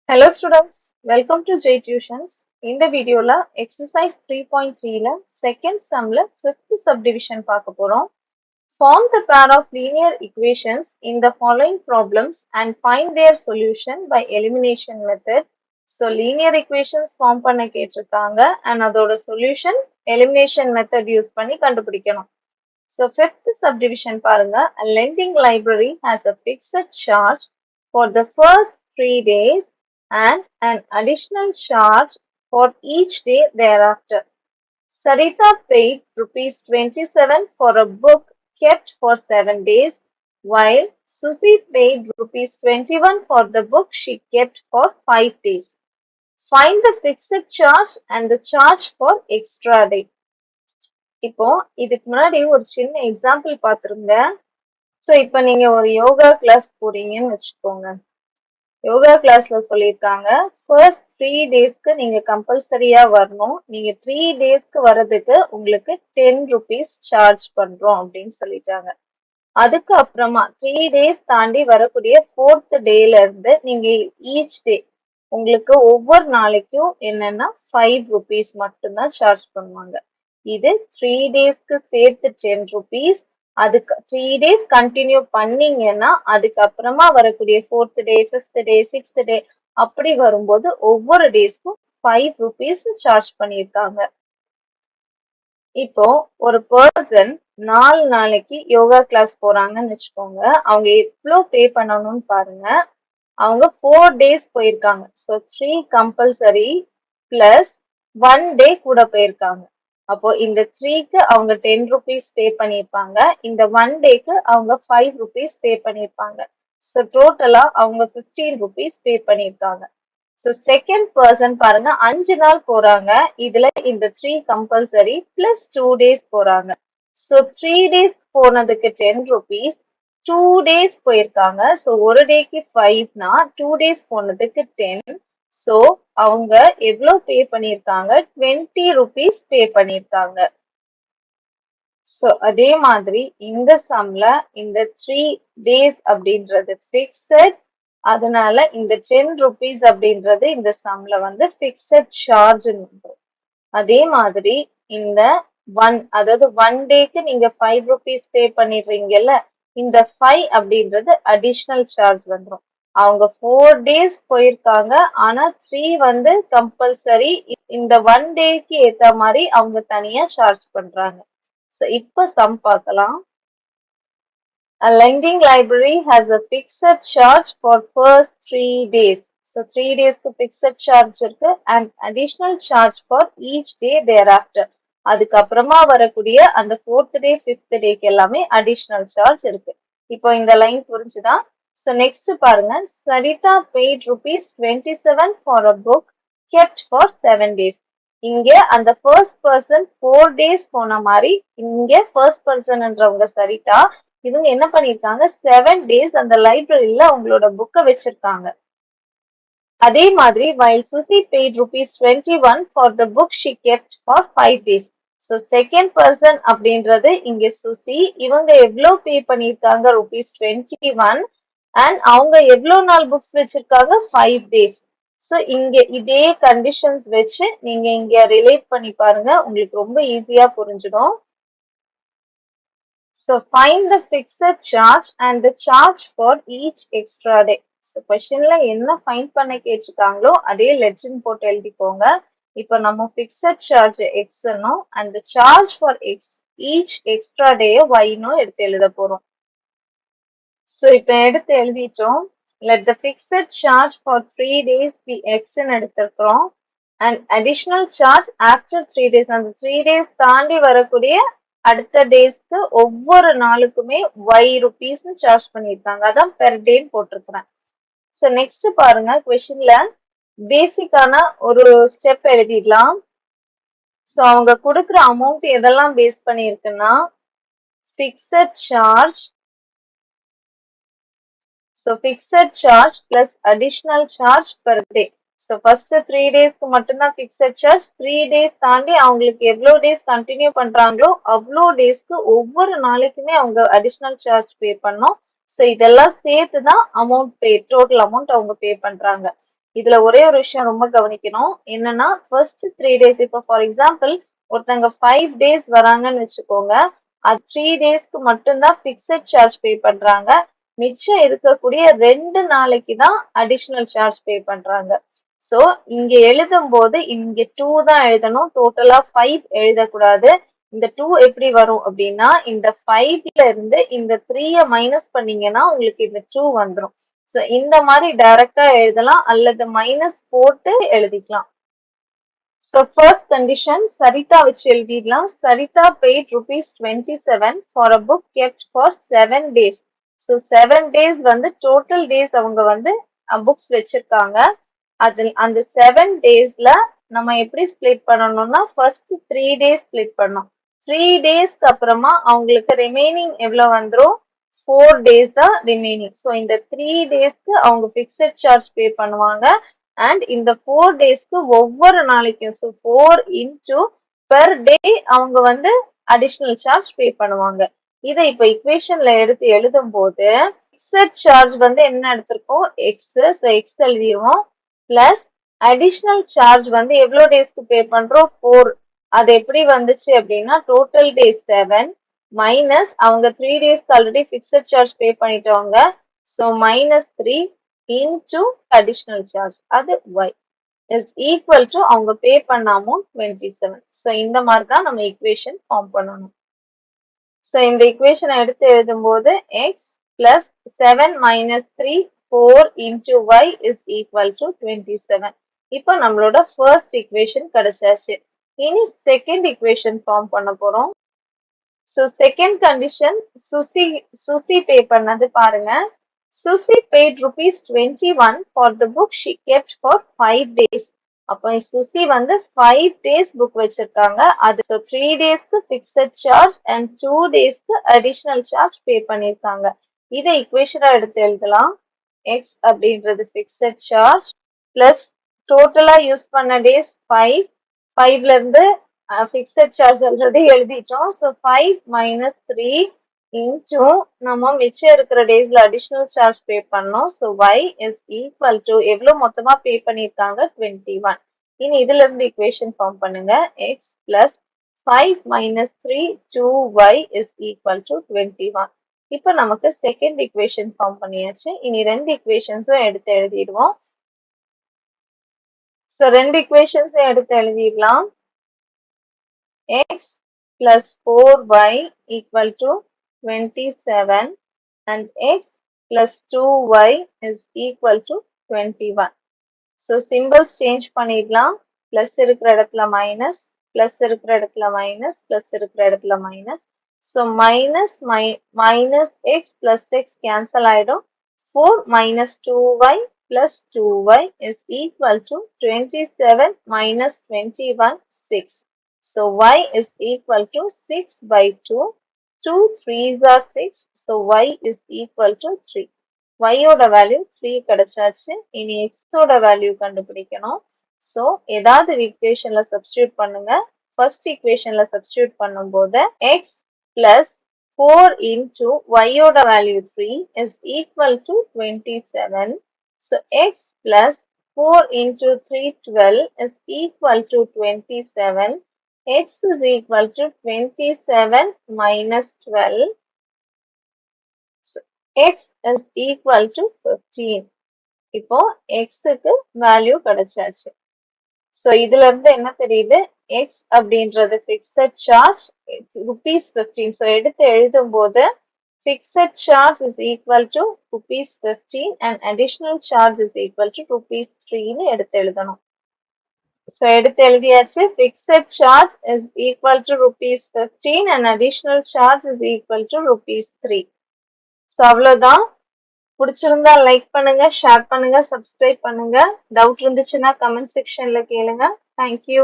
Hello students, welcome to J Tuitions. இந்த வீடியோல exercise 3.3ல second sumல fifth subdivision பார்க்க போறோம். Form the pair of linear equations in the following problems and find their solution by elimination method. So linear equations form பண்ண கேட்டிருக்காங்க and அதோட solution elimination method use பண்ணி கண்டுபிடிக்கணும். So fifth subdivision பாருங்க, a lending library has a fixed charge for the first 3 days and an additional charge for each day thereafter. Sarita paid rupees 27 for a book kept for 7 days, while Susie paid rupees 21 for the book she kept for 5 days. Find the fixed charge and the charge for extra day. இப்போ இதுக்கு முன்னாடி ஒரு சின்ன example பார்த்துருங்க. So இப்போ நீங்க ஒரு yoga class போறீங்கன்னு வச்சுக்கோங்க. யோகா கிளாஸ்ல சொல்லியிருக்காங்க ஃபர்ஸ்ட் 3 டேஸ்க்கு நீங்க கம்பல்சரியா வரணும். நீங்க 3 டேஸ்க்கு வர்றதுக்கு உங்களுக்கு 10 rupees சார்ஜ் பண்றோம் அப்படின்னு சொல்லிட்டாங்க. அதுக்கு அப்புறமா 3 டேஸ் தாண்டி வரக்கூடிய 4th டேல இருந்து நீங்க ஈச் டே உங்களுக்கு ஒவ்வொரு நாளைக்கும் என்னன்னா 5 rupees மட்டும்தான் சார்ஜ் பண்ணுவாங்க. இது 3 டேஸ்க்கு சேர்த்து 10 rupees. அதுக்கு 3 டேஸ் கண்டினியூ பண்ணீங்கன்னா அதுக்கப்புறமா வரக்கூடிய 4th டே 5th டே 6th டே அப்படி வரும்போது ஒவ்வொரு டேஸ்க்கும் 5 rupees சார்ஜ் பண்ணியிருக்காங்க. இப்போ ஒரு பர்சன் 4 நாளைக்கு யோகா கிளாஸ் போறாங்கன்னு வச்சுக்கோங்க. அவங்க எவ்வளோ பே பண்ணணும்னு பாருங்க. அவங்க 4 டேஸ் போயிருக்காங்க. ஸோ 3 கம்பல்சரி பிளஸ் 1 டே கூட போயிருக்காங்க. அப்போ இந்த 3க்கு அவங்க 10 rupees பே பண்ணியிருப்பாங்க. இந்த 1 டேக்கு அவங்க 5 rupees பே பண்ணியிருப்பாங்க. ஸோ டோட்டலா அவங்க 15 rupees பே பண்ணியிருக்காங்க. ஸோ செகண்ட் பர்சன் பாருங்க 5 நாள் போறாங்க. இதுல இந்த 3 கம்பல்சரி பிளஸ் 2 டேஸ் போறாங்க. ஸோ 3 டேஸ் போனதுக்கு 10 rupees, 2 டேஸ் போயிருக்காங்க. ஸோ ஒரு டேக்கு 5னா 2 டேஸ் போனதுக்கு 10. ஸோ அவங்க எவ்வளோ பே பண்ணியிருக்காங்க? 20 rupees பே பண்ணியிருக்காங்க. ஸோ அதே மாதிரி இந்த சம்ல இந்த 3 டேஸ் அப்படின்றது ஃபிக்ஸட். அதனால இந்த 10 rupees அப்படின்றது இந்த சம்ல வந்து ஃபிக்ஸட் சார்ஜ். அதே மாதிரி இந்த 1 அதாவது 1 டேக்கு நீங்க 5 rupees பே பண்ணிடுறீங்கல்ல, இந்த 5 அப்படின்றது அடிஷனல் சார்ஜ் வந்துடும். அவங்க 4 டேஸ் போயிருக்காங்க, ஆனா 3 வந்து கம்பல்சரி. இந்த 1 டேக்கு ஏத்த மாதிரி அவங்க தனியா சார்ஜ் பண்றாங்க. ஸோ இப்போ சம் பார்க்கலாம். A lending library has a fixed charge for first 3 days. So 3 daysக்கு fixed charge இருக்கு and additional charge for each day thereafter. அதுக்கப்புறமா வரக்கூடிய அந்த 4th day 5th டேக்கு எல்லாமே அடிஷனல் சார்ஜ் இருக்கு. இப்போ இந்த லைன் புரிஞ்சுதா? ஸோ நெக்ஸ்ட் பாருங்க, Sarita paid rupees 27 for a book kept for 7 days. இங்க அந்த ஃபர்ஸ்ட் பர்சன் 4 டேஸ் போன மாதிரி இங்க ஃபர்ஸ்ட் பர்சன்ன்றவங்க சரிதா இவங்க என்ன பண்ணிருக்காங்க 7 டேஸ் அந்த லைப்ரரியில அவங்களோட புக்கை வச்சிருக்காங்க. அதே மாதிரி while Susie paid rupees 21 for the book she kept for 5 days. So second person அப்படின்றது இங்க சுசி. இவங்க எவ்வளோ பே பண்ணிருக்காங்க? rupees 21. அண்ட் அவங்க எவ்வளோ நாள் புக்ஸ் வச்சிருக்காங்க? 5 டேஸ். ஸோ இங்க இதே கண்டிஷன்ஸ் வச்சு நீங்க இங்க ரிலேட் பண்ணி பாருங்க, உங்களுக்கு ரொம்ப ஈஸியா புரிஞ்சிடும். So find the fixed charge and the charge for each extra day. So questionல என்ன ஃபைண்ட் பண்ண கேட்டிருக்காங்களோ அதே லெஜண்ட் போட்டு எழுதிக்கோங்க. இப்போ நம்ம fixed charge xனும் and the charge for each extra day yனும் எடுத்து எழுத போறோம். So இப்போ எடுத்து எழுதிட்டோம். Let the fixed charge for 3 days be xன்னு எடுத்திருக்கிறோம். And additional charge after 3 days. அந்த 3 days தாண்டி வரக்கூடிய அடுத்த டேஸ்க்கு ஒவ்வொரு நாளுக்குமே y rupeesனு சார்ஜ் பண்ணியிருக்காங்க. அதான் பெர் டேன்னு போட்டிருக்கிறேன். ஸோ நெக்ஸ்ட் பாருங்க, கொஸ்டின்ல பேசிக்கான ஒரு ஸ்டெப் எழுதிடலாம். ஸோ அவங்க கொடுக்குற அமௌண்ட் எதெல்லாம் பேஸ் பண்ணியிருக்குன்னா fixed charge. So fixed charge plus additional charge per day. So first 3 டேஸ்க்கு மட்டும்தான் ஃபிக்ஸட் சார்ஜ். 3 டேஸ் தாண்டி அவங்களுக்கு எவ்வளோ டேஸ் கண்டினியூ பண்றாங்களோ அவ்வளோ டேஸ்க்கு ஒவ்வொரு நாளைக்குமே அவங்க அடிஷ்னல் சார்ஜ் பே பண்ணோம். ஸோ இதெல்லாம் சேர்த்து தான் அமௌண்ட் பே, டோட்டல் அமௌண்ட் அவங்க பே பண்றாங்க. இதுல ஒரே ஒரு விஷயம் ரொம்ப கவனிக்கணும். என்னன்னா ஃபர்ஸ்ட் 3 டேஸ் இப்போ ஃபார் எக்ஸாம்பிள் ஒருத்தங்க 5 டேஸ் வராங்கன்னு வச்சுக்கோங்க. அது 3 டேஸ்க்கு மட்டும்தான் ஃபிக்ஸட் சார்ஜ் பே பண்றாங்க. மிச்சம் இருக்கக்கூடிய 2 நாளைக்கு தான் அடிஷனல் சார்ஜ் பே பண்றாங்க. ஸோ இங்க எழுதும்போது இங்க 2 தான் எழுதணும். டோட்டலா 5 எழுதக்கூடாது. இந்த 2 எப்படி வரும் அப்படின்னா இந்த 5ல இருந்து இந்த 3ய மைனஸ் பண்ணீங்கன்னா உங்களுக்கு இந்த 2 வந்துடும். ஸோ இந்த மாதிரி டைரக்டா எழுதலாம் அல்லது மைனஸ் போட்டு எழுதிக்கலாம். ஸோ ஃபர்ஸ்ட் கண்டிஷன் சரிதா வச்சு எழுதிடலாம். சரிதா paid ₹27 for a book kept for 7 days. So 7 days வந்து டோட்டல் டேஸ் அவங்க வந்து புக்ஸ் வச்சிருக்காங்க. அதில் அந்த 7 டேஸ்ல நம்ம எப்படி ஸ்ப்ளிட் பண்ணணும்னா ஃபர்ஸ்ட் 3 டேஸ் ஸ்ப்ளிட் பண்ணோம். 3 டேஸ்க்கு அப்புறமா அவங்களுக்கு ரிமைனிங் எவ்வளவு வந்துரும்? 4 டேஸ் தான் ரிமைனிங். ஸோ இந்த 3 டேஸ்க்கு அவங்க ஃபிக்ஸட் சார்ஜ் பே பண்ணுவாங்க. அண்ட் இந்த 4 டேஸ்க்கு ஒவ்வொரு நாளைக்கும் ஸோ 4 இன்டூ பெர் டே அவங்க வந்து அடிஷனல் சார்ஜ் பே பண்ணுவாங்க. இதை இப்போ இக்குவேஷன்ல எடுத்து எழுதும் போது ஃபிக்ஸட் சார்ஜ் வந்து என்ன எடுத்திருக்கோம்? எக்ஸ். ஸோ எக்ஸ் எழுதிடுவோம். பிளஸ் அடிஷனல் சார்ஜ் வந்து எவ்வளோ டேஸ்க்கு பே பண்றோம்? 4. அது எப்படி வந்துச்சு அப்படின்னா டோட்டல் டேஸ் 7 மைனஸ் அவங்க 3 டேஸ்க்கு ஆல்ரெடி ஃபிக்ஸட் சார்ஜ் பே பண்ணிட்டவங்க. ஸோ -3 இன்டூ அடிஷனல் சார்ஜ் அது y இஸ் ஈக்குவல் டு அவங்க பே பண்ண அமௌண்ட் 27. ஸோ இந்த மாதிரி தான் நம்ம ஈக்குவேஷன் ஃபார்ம் பண்ணணும். ஸோ இந்த ஈக்குவேஷனை எடுத்து எழுதும்போது X plus 7 minus 3 4 into y is equal to 27. இப்போ நம்மளோட ஃபர்ஸ்ட் ஈக்குவேஷன் கிடைச்சாச்சு. இனி செகண்ட் ஈக்குவேஷன் ஃபார்ம் பண்ண போறோம். ஸோ செகண்ட் கண்டிஷன் சுசி பே பண்ணது பாருங்க. Susi paid ₹21 for the book she kept for 5 days. அப்போ சுசி வந்து 5 டேஸ் புக் வச்சிருக்காங்க. அது 3 டேஸ்க்கு ஃபிக்ஸட் சார்ஜ் அண்ட் 2 டேஸ்க்கு அடிஷனல் சார்ஜ் பே பண்ணிருக்காங்க. இதை இக்குவேஷனா எடுத்து எழுதலாம். எக்ஸ் அப்படின்றது ஃபிக்ஸட் சார்ஜ் பிளஸ் டோட்டலா யூஸ் பண்ண டேஸ் 5. 5ல இருந்து ஃபிக்ஸட் சார்ஜ் ஆல்ரெடி எழுதிட்டோம். ஸோ 5 மைனஸ் 3 இன்டூ நம்ம மிச்சம் இருக்கிற டேஸ்ல அடிஷனல் சார்ஜ் பே பண்ணோம். So y is equal to எவ்வளோ மொத்தமா பே பண்ணியிருக்காங்க? 21. இனி இதுல இருந்து இக்குவேஷன் ஃபார்ம் பண்ணுங்க. X plus 5 minus 3 2y is equal to 21. இப்போ நமக்கு செகண்ட் இக்குவேஷன் ஃபார்ம் பண்ணியாச்சு. இனி ரெண்டு இக்குவேஷன்ஸும் எடுத்து எழுதிடுவோம். ஸோ ரெண்டு இக்குவேஷன்ஸும் எடுத்து எழுதிடலாம். X plus 4y equal to 27 and x plus 2y is equal to 21. So symbols change பண்ணிடலாம். plus இருக்கிற இடத்துல minus, plus இருக்கிற இடத்துல minus, plus இருக்கிற இடத்துல minus. So minus x plus x cancel ஆயிடும். 4 minus 2y plus 2y is equal to 27 minus 21 6. So y is equal to 6 by 2. 2 3s are 6. So y is equal to 3. y ஓட value 3 கிடைச்சாச்சு. இனி x ஓட value கண்டுபிடிக்கணும். So ஏதாவது ஈக்குவேஷன்ல substitute பண்ணுங்க. First ஈக்குவேஷன்ல substitute பண்ணும்போது x plus 4 into y ஓட value 3 is equal to 27. So x plus 4 into 3 12 is equal to 27. x is equal to 27 minus 12. So, x is equal to 15. இப்போ x க்கு value கிடைச்சாச்சு. So இதுல இருந்து என்ன தெரியுது? x அப்படின்றது ஃபிக்ஸட் சார்ஜ் ₹15. ஸோ எடுத்து எழுதும் போது fixed charge is equal to ₹15 and additional charge is equal to ₹3 எடுத்து எழுதணும். So எடுத்து எழுதியாச்சு. Fixed charge is equal to ₹15 and additional charge is equal to ₹3. So அவ்வளவுதான். பிடிச்சிருந்தா லைக் பண்ணுங்க, ஷேர் பண்ணுங்க, சப்ஸ்கிரைப் பண்ணுங்க. டவுட் இருந்துச்சுன்னா கமெண்ட் செக்ஷன்ல கேளுங்க. தேங்க்யூ.